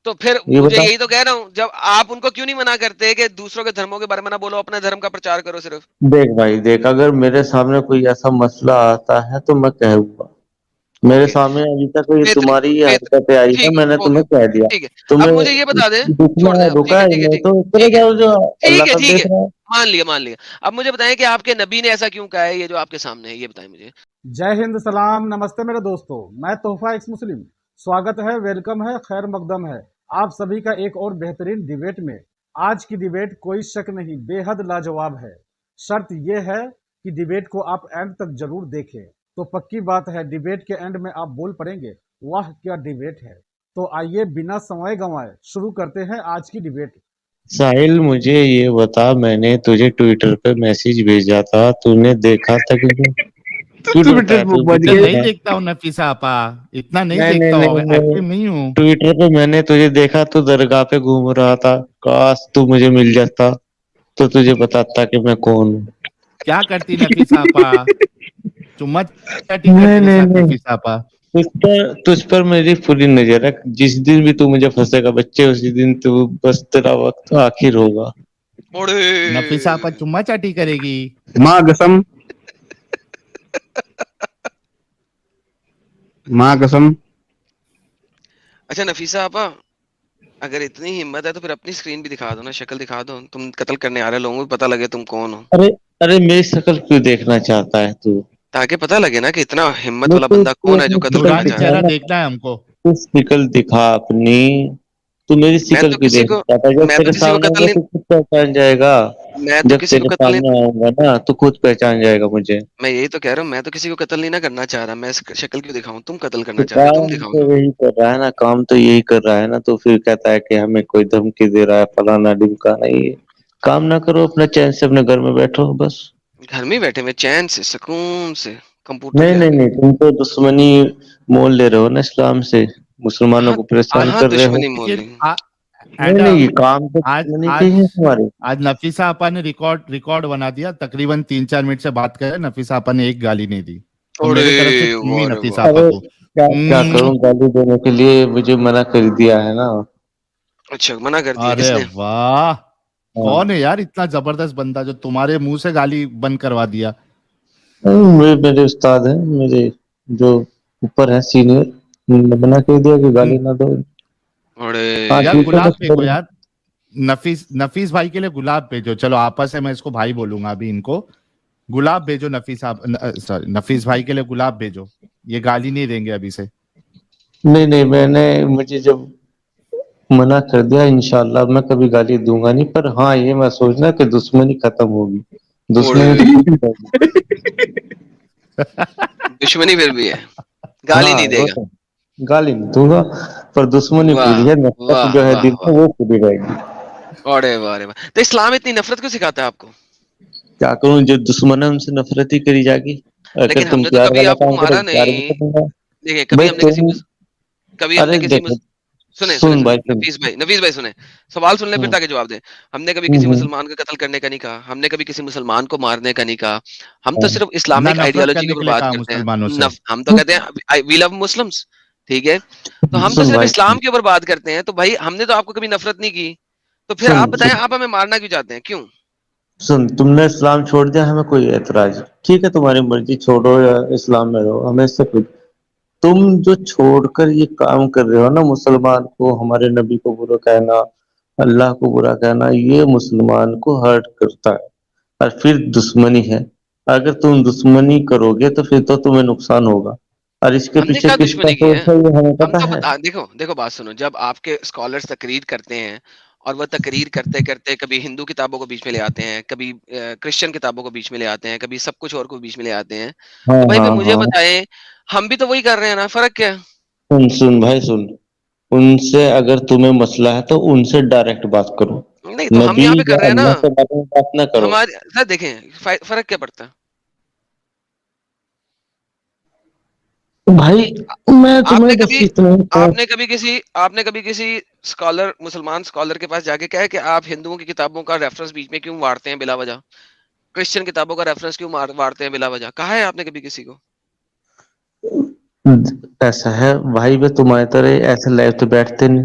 تو پھر یہ مجھے بتا. یہی تو کہہ رہا ہوں، جب آپ ان کو کیوں نہیں منع کرتے کہ دوسروں کے دھرموں کے بارے میں نہ بولو، اپنے دھرم کا پرچار کرو صرف؟ دیکھ بھائی دیکھ، اگر میرے سامنے کوئی ایسا مسئلہ آتا ہے تو میں کہوں گا. میرے اوکے، سامنے ابھی تک یہ بہترین تمہاری یہ بہتر، حرکتیں آئی ہے، ٹھیک ہے، میں نے ہو تمہیں گیا، کہہ دیا. ٹھیک ہے. اب تمہیں مجھے یہ بتا دیں، دکھنا چھوڑ دیں ہے اب، ٹھیک دکھا ہے ہے، ٹھیک ہے نہیں ٹھیک تو اترے ٹھیک ہے جاؤ جو ٹھیک اللہ ہے تک ٹھیک ہے، دیکھ رہا ہے. مان لیا مان لیا. اب مجھے بتائیں کہ آپ کے نبی نے ایسا کیوں کہا ہے، یہ جو آپ کے سامنے ہے، یہ بتائیں مجھے. جے ہند، سلام، نمستے میرے دوستو. میں تحفہ ایکس مسلم. سواگت ہے، ویلکم ہے، خیر مقدم ہے آپ سبھی کا ایک اور بہترین ڈیبیٹ میں. آج کی ڈیبیٹ کوئی شک نہیں بے حد لاجواب ہے. شرط یہ ہے کہ ڈیبیٹ کو آپ اینڈ تک ضرور دیکھیں. تو پکی بات ہے ڈیبیٹ کے اینڈ میں آپ بول پڑیں گے واہ کیا ڈیبیٹ ہے. تو آئیے بنا سمے گنوائے شروع کرتے ہیں آج کی ڈیبیٹ. ساحل مجھے یہ بتا، میں نے تجھے ٹویٹر پہ میسج بھیجا تھا، تو نے دیکھا تھا کہ نہیں؟ جھوٹ بتا، ٹویٹر پہ تو پہنچ جھوٹ گئے. بتا. نہیں دیکھتا ہوں نفیسہ آپا، اتنا نہیں نہیں نہیں دیکھتا ہوں، نہیں ایکٹیو نہیں، نہیں ہوں. ٹویٹر پہ میں نے تجھے دیکھا تو درگاہ پہ گھوم رہا تھا. کاش تو مجھے مل جاتا تو تجھے بتاتا کہ میں کون ہوں. کیا کرتی نفیسہ آپا؟ چمچ چاٹی نہیں کرتی نہیں ساتھ نہیں، نفیسہ آپا. تجھ پر میری پوری نظر ہے. جس دن بھی تو مجھے پھنسے گا بچے، اسی دن تو بس تیرا وقت آخر ہوگا. اوڑے نفیسہ آپا چمچ چاٹی کرے گی. ماں قسم، ماں قسم. اچھا نفیسہ آپا، اگر اتنی ہمت ہے تو پھر اپنی اسکرین بھی دکھا دو نا، شکل دکھا دو، تم قتل کرنے آ رہے لوگوں کو پتہ لگے تم کون ہو، ارے ارے، میری شکل کیوں دیکھنا چاہتا ہے تو؟ تاکہ پتہ لگے نا کہ اتنا ہمت وہ والا تو بندہ تو کون ہے جو اپنی قتل شکل کرنا نورانی چاہ رہا دکھا ہے. چہرہ نا. دیکھنا ہے ہم کو. تو شکل دکھا اپنی. تو میری میں شکل تو کیوں کسی کو دیکھنا چاہتا ہے؟ جب میں تو تیرے کسی کو سامنے قتل آؤں گا نہیں تو خود پہچان جائے گا. میں تو جب کسی کو تیرے قتل نہیں سامنے آؤں گا نا تو خود پہچان جائے گا مجھے. میں یہی تو کہہ رہا ہوں، میں تو کسی کو قتل نہیں نہ کرنا چاہ رہا، میں شکل کیوں دکھاؤں؟ تم قتل تو کرنا چاہ رہے ہو، تم کام دکھاؤ تو نا. یہی کر رہا ہے نا، کام تو یہی کر رہا ہے نا. تو پھر کہتا ہے کہ ہمیں کوئی دھمکی دے رہا ہے، فلانا ڈمکانا. یہ کام نہ کرو اپنا، چین سے اپنے گھر میں بیٹھو بس. گھر میں ہی بیٹھے ہوئے چین سے سکون سے کمپیوٹر نہیں کے نہیں آگے. نہیں، تم تو دشمنی مول لے رہے ہو نا اسلام سے، مسلمانوں کہاں کو پریشان کہاں کر رہے ہو. دشمنی مول لیکن لی؟ نہیں نہیں، ایڈم، یہ کام تو آج دشمنی کے آج ہی ہے تمہارے. آج نفیسہ آپا نے ریکارڈ بنا دیا. تقریباً 3-4 منٹ سے بات کرے، نفیسہ آپا نے ایک گالی نہیں دی. تو اوڑے میرے طرف سے چمی واہ رے نفیسہ واہ. آپا ارے کو. کیا کروں، گالی دینے کے لیے مجھے منع کر دیا ہے نا. اچھا منع کر دیا کس ارے نے؟ واہ، ہاں، کون ہے یار اتنا زبردست بندہ جو تمہارے منہ سے گالی بند کروا دیا؟ میرے استاد ہیں، میرے جو اوپر ہیں سینئر. منع کر دیا کہ گالی نہ دو. اوڑے ہاں یار ٹھیک ہے گلاب بس بھیجو یار. نفیس بھائی کے لیے گلاب بھیجو. چلو آپس سے میں اس کو بھائی بولوں گا ابھی. ان کو گلاب بھیجو. نفیس بھائی کے لیے گلاب بھیجو. یہ گالی نہیں دیں گے ابھی سے. نہیں نہیں، مجھے جب منع کر دیا، انشاءاللہ میں کبھی گالی دوں گا نہیں. پر ہاں یہ میں سوچنا کہ دشمنی ختم ہوگی. اوڑے دشمنی تو ختم ہوگی. دشمنی پھر بھی ہے، گالی ہاں نہیں دے وہ گا. تو گالی نہیں دوں گا، پر دشمنی واہ پوری ہے. نفرت واہ جو ہے واہ دل واہ. میں وہ پوری رہے گی. اوڑے واہ رے واہ. تو اسلام اتنی نفرت کیوں سکھاتا ہے آپ کو؟ کیا کروں، جو دشمن ہے ان سے نفرت ہی کری جائے گی. اگر لیکن ہم تم نے تو پیار کبھی والا آپ کو کام کرو مارا تو پیار بھی نہیں. کروں گا. دیکھیں بھائی کبھی ہم نے تم، ارے کسی دیکھو، سنیں سن بھائی سن. نفیس بھائی سنیں. سوال سن لیں پھر ہوں، تاکہ جواب دیں. ہم نے کبھی ہوں، کسی ہوں، مسلمان کو قتل کرنے کا نہیں کہا، ہم نے کبھی کسی مسلمان کو مارنے کا نہیں کہا. ہم تو ہاں، صرف نہ اسلامک نفرت آئیڈیالوجی کے کرنے اوپر کے لیے بات کہا کرتے ہیں. مسلمانوں سے. ہم تو کہتے ہیں وی لو مسلمس، ٹھیک ہے. تو ہم تو سن صرف بھائی سن اسلام کے اوپر بات کرتے ہیں. تو بھائی ہم نے تو آپ کو کبھی نفرت نہیں کی. تو پھر آپ سن بتائیں سن آپ ہمیں مارنا کیوں چاہتے ہیں، کیوں؟ سن، تم نے اسلام چھوڑ دیا، ہمیں کوئی اعتراض نہیں. ٹھیک ہے تمہاری مرضی، چھوڑو یا اسلام میں رہو، ہمیں اس سے کچھ. تم جو چھوڑ کر یہ کام کر رہے ہو نا، مسلمان کو، ہمارے نبی کو برا کہنا، اللہ کو برا کہنا، یہ مسلمان کو ہرٹ کرتا ہے اور پھر دشمنی ہے. اگر تم دشمنی کرو گے تو پھر تو تمہیں نقصان ہوگا. اور اس کے ہم نے پیچھے کیا کس کا دشمنی کی ہے؟ سوچ ہے یہ ہمیں ہم پتا تو ہے. دیکھو بات سنو. جب آپ کے اسکالرس تقریر کرتے ہیں اور وہ تقریر کرتے کرتے کبھی ہندو کتابوں کو بیچ میں لے آتے ہیں، کبھی کرسچن کتابوں کو بیچ میں لے آتے ہیں، کبھی سب کچھ اور کو بیچ میں لے آتے ہیں، ہاں تو بھائی پھر ہاں مجھے ہاں، بتائیں ہم بھی تو وہی کر رہے ہیں نا، فرق کیا ہے؟ سن سن بھائی سن. ان سے اگر تمہیں مسئلہ ہے تو ان سے ڈائریکٹ بات کرو. نہیں تو ہم نبی یہاں پہ کر یا رہے ہیں نا. اللہ کے بارے میں بات نہ کرو. ہمارے سر دیکھیں فرق کیا پڑتا ہے. بھائی میں آپ تمہیں نے بس کبھی اتنا آپ نے کبھی کسی اسکالر، مسلمان اسکالر کے پاس جا کے کہا کہ آپ ہندوؤں کی کتابوں کا ریفرنس بیچ میں کیوں مارتے ہیں بلا وجہ، کرسچن کتابوں کا ریفرنس کیوں مارتے ہیں بلا وجہ، کہا ہے آپ نے کبھی کسی کو؟ ایسا ہے بھائی، میں تمہاری طرح ایسے لائف تو بیٹھتے نہیں.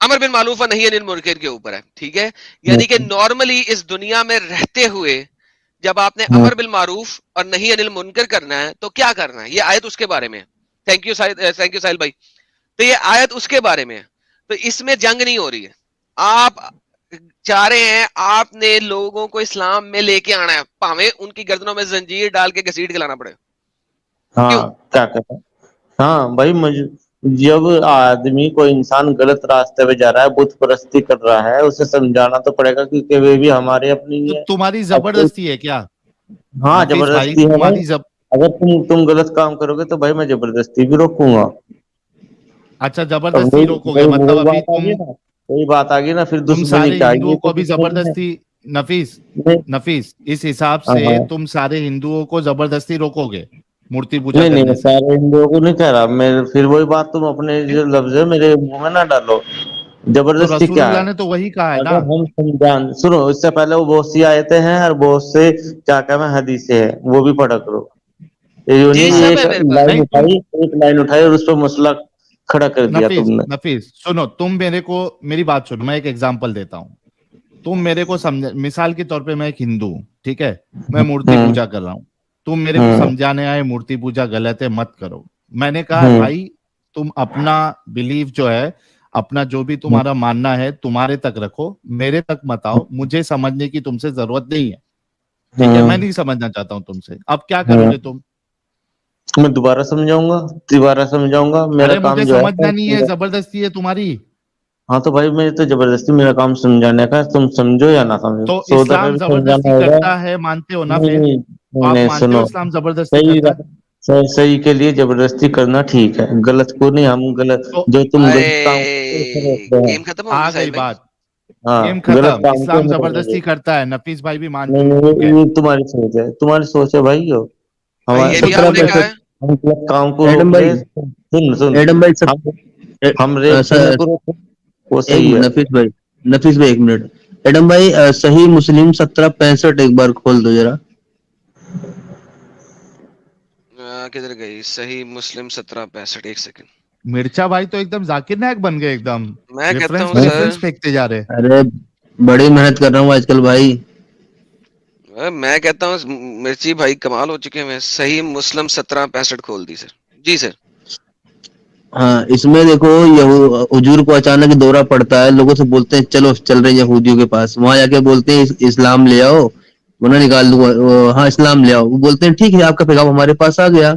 امر بن معروف اور نہیں انل منکر کے اوپر ہے, ٹھیک ہے. یعنی کہ نارملی اس دنیا میں رہتے ہوئے جب آپ نے امر بالمعروف اور نہیں انل منکر کرنا ہے تو کیا کرنا ہے, یہ آیت اس کے بارے میں ہے. تھینک یو ساحل بھائی. تو یہ آیت اس کے بارے میں ہے, تو اس میں جنگ نہیں ہو رہی ہے. آپ چاہ رہے ہیں آپ نے لوگوں کو اسلام میں لے کے آنا ہے, پاویں ان کی گردنوں میں زنجیر ڈال کے گھسیٹ کے لانا پڑے. کیوں؟ ہاں کیا کہتا ہے. ہاں بھائی جب آدمی کوئی انسان غلط راستے پہ جا رہا ہے, بت پرستی کر رہا ہے, اسے سمجھانا تو پڑے گا کیونکہ وہ بھی ہمارے اپنی ہی تو ہے. تمہاری اب کوئی زبردستی ہے کیا ہاں نفیس بھائی, زبردستی ہے نا. تمہاری اگر تم غلط کام کرو گے تو بھائی میں زبردستی بھی روکوں گا. اچھا اب زبردستی روکو گے, وہی مطلب وہی ابھی بات آ گئی نا, وہی بات آ گئی نا, پھر تم دشمنی سارے کیا ہندوؤں یہ کو تو ابھی دشمنی زبردستی نفیس اس حساب ہے. سے ہاں تم سارے ہندوؤں کو زبردستی روکو گے مورتی پوجا نہیں کرنے میں سے. سارے ہندوؤں کو نہیں کہہ رہا میں, پھر وہی بات تم اپنے پھر جو لفظ ہے میرے منہ میں نہ ڈالو. تو زبردستی رسول کیا اللہ ہے؟ نے تو وہی کہا ہے نا. اگر ہم سمجھان سنو, اس سے پہلے وہ بہت سی آیتیں ہیں اور بہت سے کیا کہ میں حدیثیں ہیں, وہ بھی پڑھا کرو. یہ نہیں جی کہ ہاں سب ایک ہے میرے پاس. لائن نہیں تم اٹھائی, ایک لائن اٹھائی اور اس پہ مسئلہ کھڑا کر دیا تم نے. نفیس سنو, تم میرے کو میری بات سنو, میں ایک ایگزامپل دیتا ہوں. تم میرے کو سمجھ, مثال کے طور پہ میں ایک ہندو ہوں, ٹھیک ہے, میں مورتی ہوں پوجا کر رہا ہوں. تم میرے کو ہوں سمجھانے آئے مورتی پوجا غلط ہے مت کرو. میں نے کہا ہوں بھائی تم اپنا بلیف جو ہے, اپنا جو بھی تمہارا ماننا ہے تمہارے تک رکھو, میرے تک مت آؤ, مجھے سمجھنے کی تم سے ضرورت نہیں ہے, ٹھیک ہے, ہوں میں نہیں سمجھنا چاہتا ہوں تم سے. اب کیا کرو ہوں گے تم؟ میں دوبارہ سمجھاؤں گا, میرا ارے کام مجھے جو سمجھنا نہیں ہے, ہے. زبردستی ہے تمہاری. ہاں تو بھائی میں تو زبردستی میرا کام سمجھانے کا, تم سمجھو یا نہ سمجھو, تو 100 دفعہ اسلام بھی سمجھانا زبردستی ہوگا. کرتا ہے, مانتے ہو نا نہیں پھر؟ نہیں تو نہیں آپ نہیں, مانتے ہو سنو, اسلام زبردستی صحیح کرتا ہے؟ صحیح کے لیے زبردستی کرنا ٹھیک ہے, غلط کو نہیں. ہم غلط تو جو تم غلط کام کرتے ہو, اسے روک ارے رہے ہیں. گیم ختم ہوگی آ ساحل گئی بھائی. بات, ہاں گیم غلط ختم. کام کو اسلام نہیں روکیں گے. زبردستی کرتا ہے, نفیس بھائی بھی مان نہیں چکے ہیں. یہ تمہاری سوچ ہے, تمہاری سوچ ہے بھائی. ہو بھائی یہ بھی ہمارے آپ نے غلط کہا ہے. ہم غلط کام کو ایڈم روک بھائی رہے. سن سن, ایڈم بھائی سب ہم ریپ کرنے کو روک, وہ ایک صحیح منٹ ہے. نفیس بھائی ایک منٹ. ایڈم بھائی صحیح مسلم 1765 ایک بار کھول دو ذرا. کدھر گئی صحیح مسلم 1765, ایک سیکنڈ. مرچا بھائی تو ایک دم ذاکر نائک بن گئے, ایک دم میں کہتا ریفرنس ہوں پہ سر, ریفرنس پھینکتے جا رہے. ارے بڑی محنت کر رہا ہوں آج کل بھائی. میں کہتا ہوں مرچی بھائی کمال ہو چکے ہیں. صحیح مسلم 1765 کھول دی سر. جی سر. ہاں اس میں دیکھو حضور کو اچانک دورہ پڑتا ہے, لوگوں سے بولتے ہیں چلو چل رہے ہیں یہودیوں کے پاس, وہاں جا کے بولتے ہیں اسلام لے آؤ, انہیں نکال دوں, ہاں اسلام لے آؤ. وہ بولتے ہیں ٹھیک ہے آپ کا پیغام ہمارے پاس آ گیا.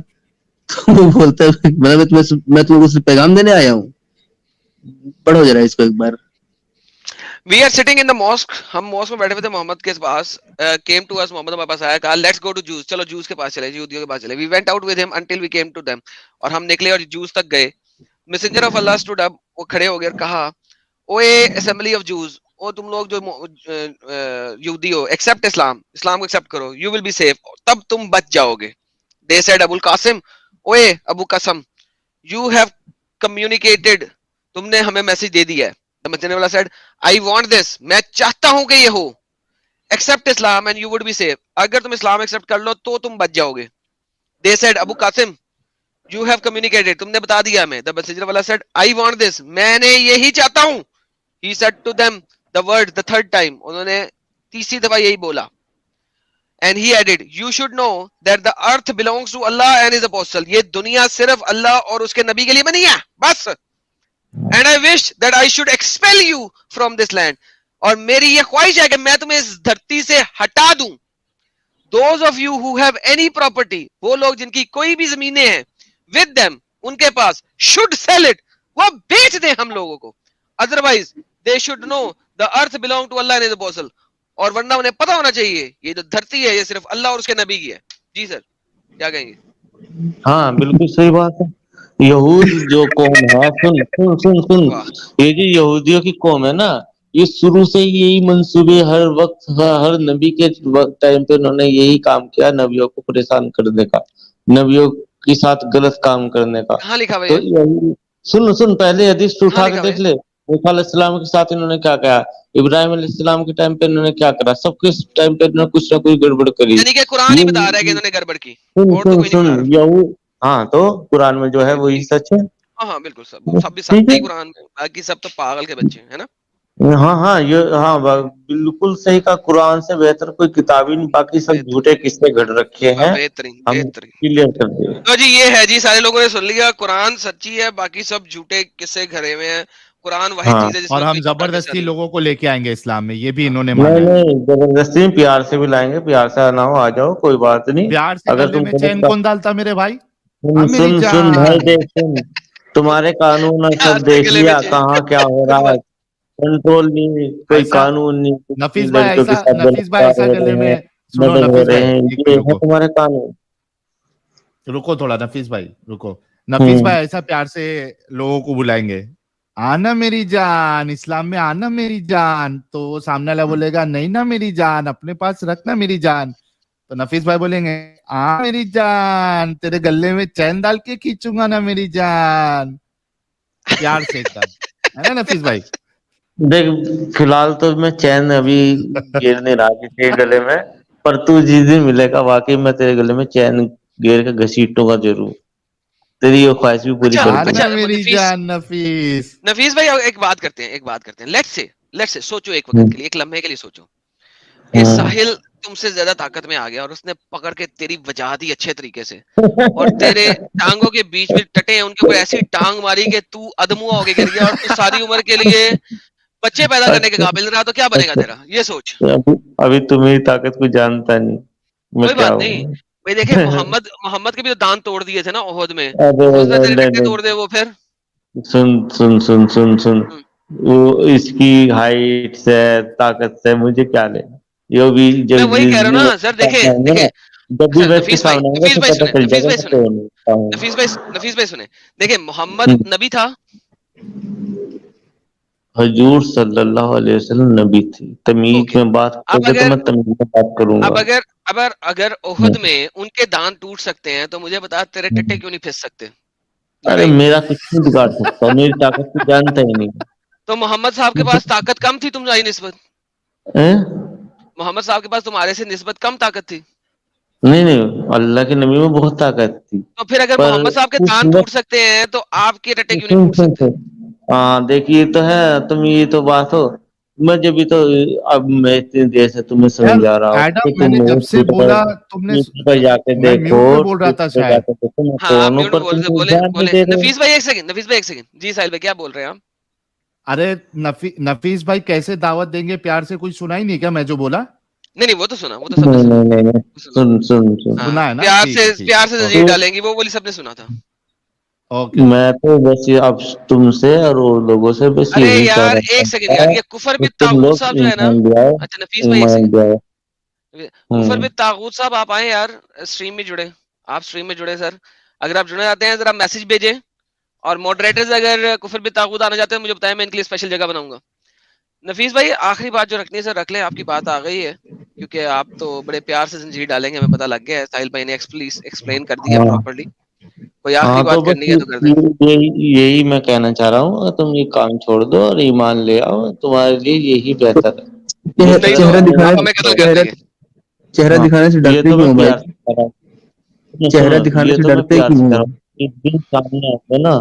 تو وہ بولتا ہے میں تم کو پیغام دینے آیا ہوں. پڑھو ذرا اس کو ایک بار. We are sitting in the mosque. ہم mosque میں بیٹھے ہوئے تھے محمد کے پاس. Came to us, محمد ہمارے پاس آیا, کہا let's go to Jews. چلو Jews کے پاس چلے, یہودیوں کے پاس چلے. We went out with him until we came to them. اور ہم نکلے اور Jews تک گئے. Messenger of Allah stood up, وہ کھڑے ہو گئے اور کہا, اوے assembly of Jews, او تم لوگ جو یہودی ہو, accept اسلام, اسلام کو accept کرو, you will be safe, تب تم بچ جاؤ گے. They said Abu al-Qasim, away Abu Qasim, you have communicated, تم نے ہمیں میسج دے دیا ہے. The messenger of Allah said, I want this, میں چاہتا ہوں کہ یہ ہو. Accept Islam and you would be safe. اگر تم اسلام accept کر لو تو تم بچ جاؤ گے. They said, Abu Qasim, you have communicated, تم نے بتا دیا ہمیں. The messenger of Allah said, I want this, میں نے یہی چاہتا ہوں. He said to them the word the third time, انہوں نے تیسری دفعہ یہی بولا. And he added, you should know that the earth belongs to Allah and his apostle. یہ دنیا صرف اللہ اور اس کے نبی کے لیے بنی ہے بس. And I wish that I should expel you from this land. اور میری یہ خواہش ہے کہ میں تمہیں اس دھرتی سے ہٹا دوں. Those of you who have any property, وہ لوگ جن کی کوئی بھی زمینیں ہیں, with them, ان کے پاس, should sell it, وہ بیچ دیں ہم لوگوں کو. Otherwise, they should know the earth belong to Allah and his apostle. اور ورنہ انہیں پتا ہونا چاہیے یہ جو دھرتی ہے یہ صرف اللہ اور اس کے نبی کی ہے. جی سر, کیا کہیں گے؟ ہاں بالکل صحیح بات ہے. یہود جو قوم ہے, سن, واہ, یہ جو یہودیوں کی قوم ہے نا, یہ شروع سے یہی منصوبے ہر وقت ہر نبی کے ٹائم پہ انہوں نے یہی کام کیا, نبیوں کو پریشان کرنے کا, نبیوں کے ساتھ غلط کام کرنے کا. کہاں لکھا ہوا تو یہ؟ سن پہلے حدیث کہاں اٹھا کے لکھا ہوا دیکھ یہ؟ لے. موسیٰ علیہ السلام کے ساتھ انہوں نے کیا کہا, ابراہیم علیہ السلام کے ٹائم پہ انہوں نے کیا کرا, سب کے ٹائم پہ انہوں نے کچھ نہ کچھ گڑبڑ کری. یعنی کہ قرآن ہی بتا رہا ہے کہ یہ انہوں نے گڑبڑ کی, اور تو کوئی نہیں سن بتا رہا. یہود, ہاں تو قرآن میں جو ہے ٹھیک وہی ٹھیک. سچ ہے. ہاں ہاں بالکل سب بھی سب ٹھیک ہے. صحیح قرآن میں، باقی سب تو پاگل کے بچے ہیں، ہے نا؟ ہاں ہاں یہ ہاں بالکل صحیح کا قرآن سے بہتر کوئی کتاب ہی نہیں، باقی سب بہترین جھوٹے قصے گھڑ رکھے ہیں. بہترین ہم بہترین۔ کلیئر کر دیں. تو جی یہ ہے جی، سارے لوگوں نے سن لیا، قرآن سچی ہے، باقی سب جھوٹے قصے گھڑے ہوئے ہیں۔ قرآن واحد ہاں چیز ہے جس اور میں ہم کوئی جھوٹا قصہ زبردستی نہیں۔ لوگوں کو لے کے آئیں گے اسلام میں، یہ بھی انہوں نے نہیں مانا ہے۔ نہیں زبردستی پیار سے بھی لائیں گے، پیار سے آنا ہو آ جاؤ، کوئی بات نہیں. پیار سے اگر گلے تم میں غلط چین کون ڈالتا میرے بھائی؟ سن ہاں میری سن سن بھائی جان۔ دیکھ سن، تمہارے قانون اور پیار سب سے دیکھ گلے میں لیا چین۔ کہاں کیا ہو رہا ہے. کنٹرول نہیں، کوئی ایسا قانون نہیں، کچھ نہیں، نفیس بھائی، لڑکیوں کے ساتھ نفیس بھائی بلاತ್ಕಾರ ایسا ہو گلے رہے میں ہیں، سنو مدد ہو نفیس رہے بھائی، ہیں، ایک منٹ یہ ہے رکو تمہارے قانون. رکو تھوڑا، نفیس بھائی رکو۔ نفیس بھائی ایسا پیار سے لوگوں کو بلائیں گے، آنا میری جان، اسلام میں آنا میری جان، تو وہ سامنے والا بولے گا نہیں نا میری جان، اپنے پاس رکھنا میری جان، تو نفیس بھائی بولیں گے آ میری جان، تیرے گلے میں چین ڈال کے کھینچوں گا نا میری جان، پیار سے ایک دم، ہے نا نفیس بھائی؟ دیکھ فی الحال تو میں چین ابھی گیر نہیں رہا کسی کے گلے میں، پر تو جس دن ملے گا واقعی میں تیرے گلے میں چین گیر کے گھسیٹوں گا ضرور. تیری یہ خواہش بھی پوری اچھا کر دوں اچھا گا. آنا میری نفیس، جان نفیس۔ نفیس بھائی ایک بات کرتے ہیں، ایک بات کرتے ہیں، لیٹ سے سوچو ایک وقت کے لیے، ایک لمحے کے لیے سوچو کہ ساحل تم سے زیادہ طاقت میں آ گیا اور اس نے پکڑ کے تیری وجہ دی اچھے طریقے سے، اور تیرے ٹانگوں کے بیچ میں ٹٹے ہیں، ان کے اوپر ایسی ٹانگ ماری کہ تو ادموا ہو کے گر گیا اور تو ساری عمر کے لیے بچے پیدا کرنے کے اچھا قابل رہا، تو کیا بنے گا اچھا، تیرا؟ یہ سوچ۔ ابھی تم میری طاقت کو جانتا نہیں، میں کوئی کیا بات نہیں ہوں. بھائی، دیکھیں محمد کے بھی تو دان توڑ دیے تھے نا عہد میں، ارے تو اس نے تیرے نہیں ٹٹے توڑ نہیں، دے وہ پھر۔ سن سن سن سن سن، ہوں، وہ اس کی ہائٹ سے طاقت سے مجھے کیا لینا. یہ بھی میں جب وہی کہہ رہا ہوں نا سر، دیکھیں سامنے آؤں گا نا، دیکھیں، جب بھی اچھا میں اس کے نفیس بھائی، سامنے آؤں گا نفیس تو بھائی پتہ سنیں، چل جائے نفیس گا بھائی میں سنیں، کون ہوں. نفیس بھائی سنیں، دیکھیں محمد نبی تھا، حضور صلی اللہ علیہ وسلم نبی تھی. تمیز اوکے، میں بات اب کرو گے تو اگر میں تمیز میں بات کروں اب گا. اگر اگر عہد میں ان کے دان ٹوٹ سکتے ہیں تو مجھے بتا تیرے ٹٹے کیوں نہیں پھس سکتے؟ ارے بتائیے۔ میرا کچھ نہیں بگاڑ سکتا، میری طاقت کو جانتا ہی نہیں. تو محمد صاحب کے پاس طاقت کم تھی تمہاری نسبت؟ ہیں؟ محمد صاحب کے پاس تمہارے سے نسبت کم طاقت تھی؟ نہیں نہیں، اللہ کے نبی میں بہت طاقت تھی. تو پھر اگر پر محمد صاحب کے اس دان ٹوٹ وقت سکتے ہیں تو آپ کے ٹٹے کیوں نہیں سن ٹوٹ سن سکتے؟ سن، ہاں دیکھیے تو ہے، تم یہ تو بات ہو. میں جبھی تو اب میں اتنی دیر سے تمہیں یار سمجھا رہا ہوں کہ ایڈم، میں تم نے میرے جب سے ٹویٹر بولا تم نے، ٹویٹر پہ جا کے میں دیکھو، میوٹ میں بول رہا تھا ٹویٹر پہ جا شاید۔ کے دیکھو میں ہاں آپ کون ہوں، میوٹ میں پر بول تم رہے، بولے جان نہیں بولے دے رہے. نفیس بھائی ایک سیکنڈ، نفیس بھائی ایک سیکنڈ، جی ساحل بھائی کیا بول رہے ہیں آپ؟ ارے نفیس بھائی کیسے دعوت دیں گے پیار سے؟ کچھ سنا ہی نہیں کیا میں جو بولا؟ نہیں نہیں وہ تو سنا، وہ تو سب نے نہیں سنا، نہیں نہیں نہیں، وہ سنا۔ سن سن سن. ہاں سنا ہے نا؟ پیار ٹھیک سے، ہے ٹھیک پیار ہے، سے اوکے زنجیر تو ڈالیں گی وہ، بولی سب نے سنا تھا۔ Okay okay. میں تو بس یہ اب تم سے اور وہ لوگوں سے بس ارے یہی کہہ یار ایک رہا سیکنڈ یار، تھا یہ کفر کہ تم بالطاغوت لوگ صاحب جو ہے نا، ایمان لے آؤ، اچھا نفیس بھائی ایک ایمان سیکنڈ، لے آؤ. کفر ہوں. بالطاغوت صاحب آپ آئیں یار، اسٹریم میں جڑے، آپ اسٹریم میں جڑے سر، اگر آپ جڑے جاتے ہیں ذرا میسج بھیجیں، اور ماڈریٹرز اگر کفر بالطاغوت آنا چاہتے ہیں مجھے بتائیں، میں ان کے لیے اسپیشل جگہ بناؤں گا۔ نفیس بھائی آخری بات جو رکھنی ہے سر رکھ لیں، آپ کی بات آ گئی ہے، کیونکہ آپ تو بڑے پیار سے زنجیر ڈالیں گے، ہمیں پتہ لگ گیا ہے، ساحل بھائی نے ایکسپلین کر دیا ہاں پراپرلی، کوئی ہاں، آخری تو بات بس کرنی ہے تو کر دیں۔ یہی میں کہنا چاہ رہا ہوں، اگر تم یہ کام چھوڑ دو اور ایمان لے آؤ، تمہارے لیے یہی بہتر ہے. یہ نہیں طرح تو چہرہ آپ دکھانے ہمیں قتل کر دیں چہرہ گے۔ چہرہ ہاں، دکھانے سے یہ ڈرتے تو میں کیوں ہو بھائی؟ پیار سے کر رہا ہوں. چہرہ سنو، دکھانے یہ سے تو میں ڈرتے پیار سے کیوں کر ہو؟ رہا ہوں. جس دن سامنے آؤ نا،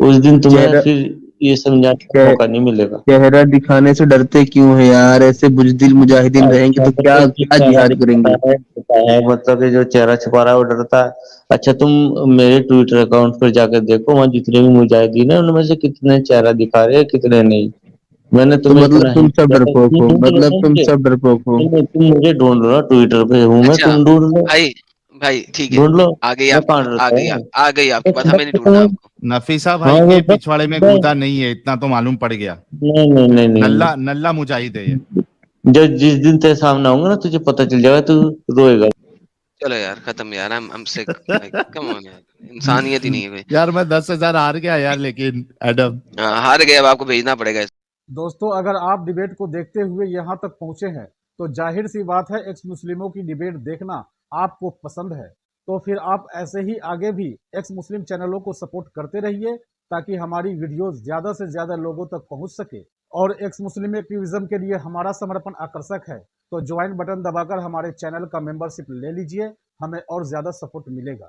اس دن تمہیں چہرہ پھر یہ سمجھانے کا چہ- موقع نہیں ملے گا. چہرہ دکھانے سے ڈرتے کیوں ہیں یار؟ ایسے بزدل مجاہدین رہیں گے اچھا تو تو کیا پھر جو کیا چہرہ جہاد کریں چھپاتا گے؟ ہے چھپا ہے، مطلب کہ جو چہرہ چھپا رہا ہے وہ ڈرتا ہے. اچھا تم میرے ٹویٹر اکاؤنٹ پر جا کے دیکھو، وہاں جتنے بھی مجاہدین ہیں ان میں سے کتنے چہرہ دکھا رہے ہیں، کتنے نہیں. میں نے تو تمہیں اتنا مطلب تم ہنٹ سب دیا تھا، ڈرپوک تم ہو، ڈھونڈ رہے مطلب ہو تم مجھے. سب ڈرپوک ہو۔ تم مجھے ڈھونڈ رہے ہو، ٹویٹر پہ ہوں میں، اچھا تم ڈھونڈ لو. بھائی ٹھیک ہے، ڈھونڈ لو، آ گئی میں آپ کی کہاں بات، ڈرتا ہوں. آ گئی آپ کی بس بات، ہمیں بس نہیں ڈھونڈنا سمجھ. آپ کو۔ نفیسہ ہاں بھائی وہ کے بس پچھواڑے میں بس. گودا نہیں ہے، اتنا تو معلوم پڑ گیا۔ نہیں نہیں نہیں نہیں، نلا نلا مجاہد ہے یہ۔ جس دن تیرے سامنے آؤں گا نا تجھے پتہ چل جائے گا، تو روئے گا. چلو یار ختم یار، ہم سے کم آن یار، انسانیت ہی نہیں ہے کوئی۔ یار میں 10,000 ہار گیا یار، لیکن ایڈم ہار گئے، اب آپ کو بھیجنا پڑے گا۔ دوستوں اگر آپ ڈیبیٹ کو دیکھتے ہوئے یہاں تک پہنچے ہیں تو ظاہر سی بات ہے ایکس مسلموں کی ڈیبیٹ دیکھنا آپ کو پسند ہے، تو پھر آپ ایسے ہی آگے بھی ایکس مسلم چینلوں کو سپورٹ کرتے رہیے تاکہ ہماری ویڈیوز زیادہ سے زیادہ لوگوں تک پہنچ سکے، اور ایکس مسلم ایکٹیویزم کے لیے ہمارا سمرپن آکرشک ہے، تو جوائن بٹن دبا کر ہمارے چینل کا ممبرشپ لے لیجئے، ہمیں اور زیادہ سپورٹ ملے گا۔